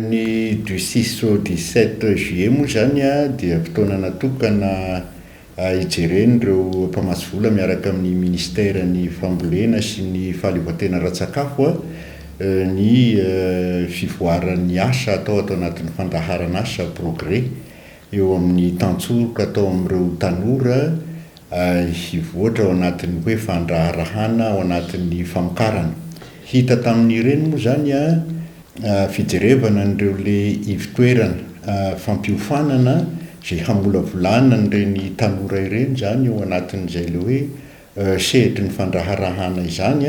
Ny du 6 au 17 juillet moa zany a dia fotoana natokana ijeren'ireo mpamatsy vola miaraka amin'ny ministera ny fambolena sy ny fahaleovan-tena ara-tsakafo ny fivoaran'ny asa atao anatin'ny fandaharana asa progrès eo amin'ny tantsoroka atao amin'ireo tanora hivoatra ao anatin'ny hoe fandraharahana ao anatin'ny famokarana. Hita tamin'ireny moa zany fijerevana n'ireo le ivitoerana fampiofanana zay hamolavolana n'ireny tanora ireny zany eo anatin'izay le hoe sehitry ny fandraharahana izany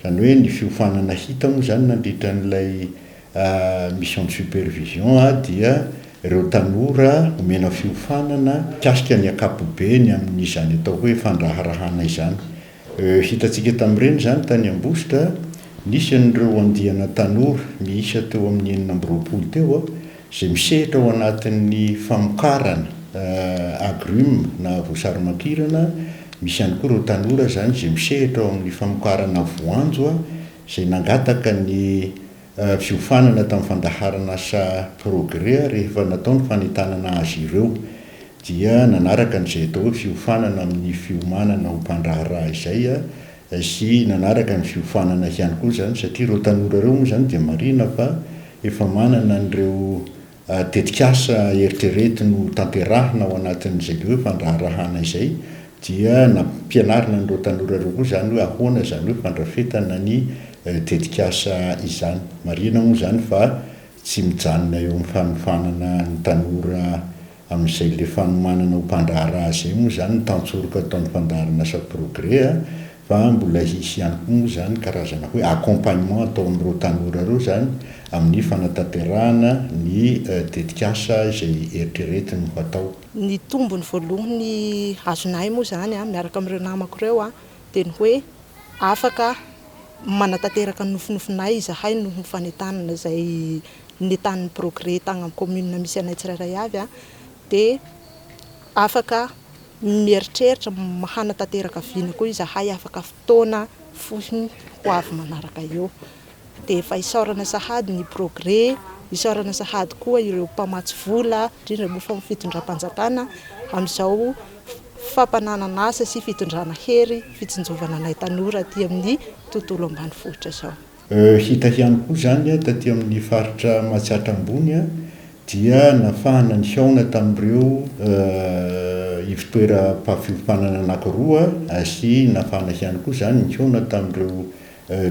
zany hoe ny fiofanana hita moa zany nandritra n'ilay mission de supervision dia ireo tanora omena fiofanana kasika ny akapobeny amin'izany atao hoe fandraharahana izany. Hitantsika tamin'ireny zany tany Ambositra nisy an'ireo andiana tanora miisa teo amin'ny 9 teo zay misehatra ao anatin'ny famokarana agrume na voasarimakirana. Misy ihany koa ireo tanora zany zay misehatra ao amin'ny famokarana voanjo zay nangataka ny fiofanana tamin'ny fandaharana asa progrès rehefa natao ny fanentanana azy ireo dia nanaraka n'izay atao hoe fiofanana amin'ny fiomanana ho mpandraharaha izay sy nanaraka ny fiofanana ihany koa zany satria ireo tanora ireo moa zany dia marina fa efa manana n'ireo tetikasa eritreretina no tanterahina ao anatin'izay hoe fandraharahana izay dia nampianarina n'ireo tanora ireo koa zany hoe ahoana zany hoe fandrafetana ny tetikasa izany. Marina moa zany fa tsy mijanona eo amin'ny fanofanana ny tanora amin'izay le fanomanana ho mpandraharaha izay moa zany ny tantsoroka ataon'ny fandaharana asa progrès fa mbola hisy ihany koa moa zany karazana hoe accompagnement atao amin'ireo tanora ireo zany amin'ny fanatanterahana ny tetikasa izay eritreretiny ho atao. Ny tombony voalohany azonay moa zany miaraka amin'ireo namako ireo dia ny hoe afaka manatanteraka ny nofinofinay izahay no fanentanana izay nentan'ny progrès tagny amin'ny commune misy anay tsirairay avy dia afaka mieritreritra mahanatanteraka viana koa izahay afaka fotoana fosiny ho avy manaraka eo dia efa isaorana sahady ny progrès, isaorana sahady koa ireo mpamatsy vola indrindra moa fitondram-panjakana amin'izao fampananana asa sy fitondrana hery fitsinjovana anay tanora aty amin'ny tontolo ambanivohitra zao. Hita ihany koa zany taty amin'ny faritra Mahatsiatra Ambony dia nafahana ny hiaona tamin'ireo ivitoeram-pahafiofanana anankiroa sy nafahana ihany koa zany ny hiaona tamin'ireo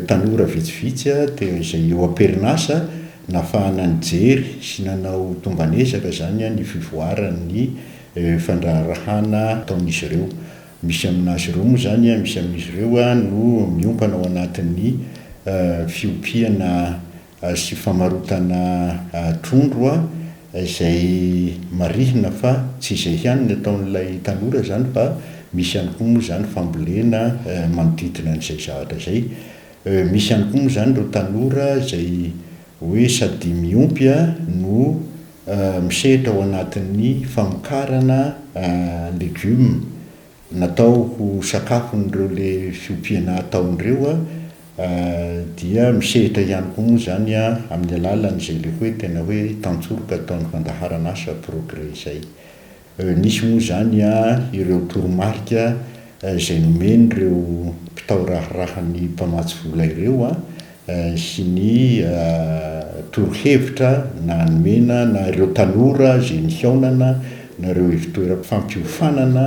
tanora vitsivitsy dia izay eo am-perinasa nafahana ny jery sy nanao tombanesaka zany ny fivoaran'ny fandraharahana ataon'izy ireo. Misy aminazy ireo moa zany misy amin'izy ireo no miompana ao anatin'ny fiompiana sy famarotana trondro izay marihina fa tsy izay ihany ny ataon'ilay tanora zany fa misy ihany koa moa zany fambolena manodidina an'izay zavatra izay. Misy ihany koa moa zany ireo tanora izay hoe sady miompy no misehatra ao anatin'ny famokarana legioma natao ho sakafon'ireo le fiompiana ataon'ireo dia misehatra ihany koa moa zany amin'ny alalan'izay le hoe tena hoe tantsoroka ataon'ny fandaharana asa progrès izay. Nisy moa zany ireo toromarika izay nomeny ireo mpitao raharahan'ny mpamatsy vola ireo sy ny torohevitra na nomena na ireo tanora izay nihaonana na ireo ivitoeram-fampiofanana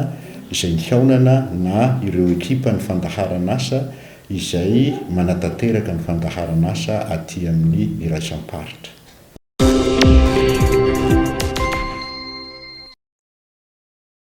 izay nihaonana na ireo ekipa ny fandaharana asa izay manatanteraka ny fandaharana asa aty amin'ny iraisam-paritra.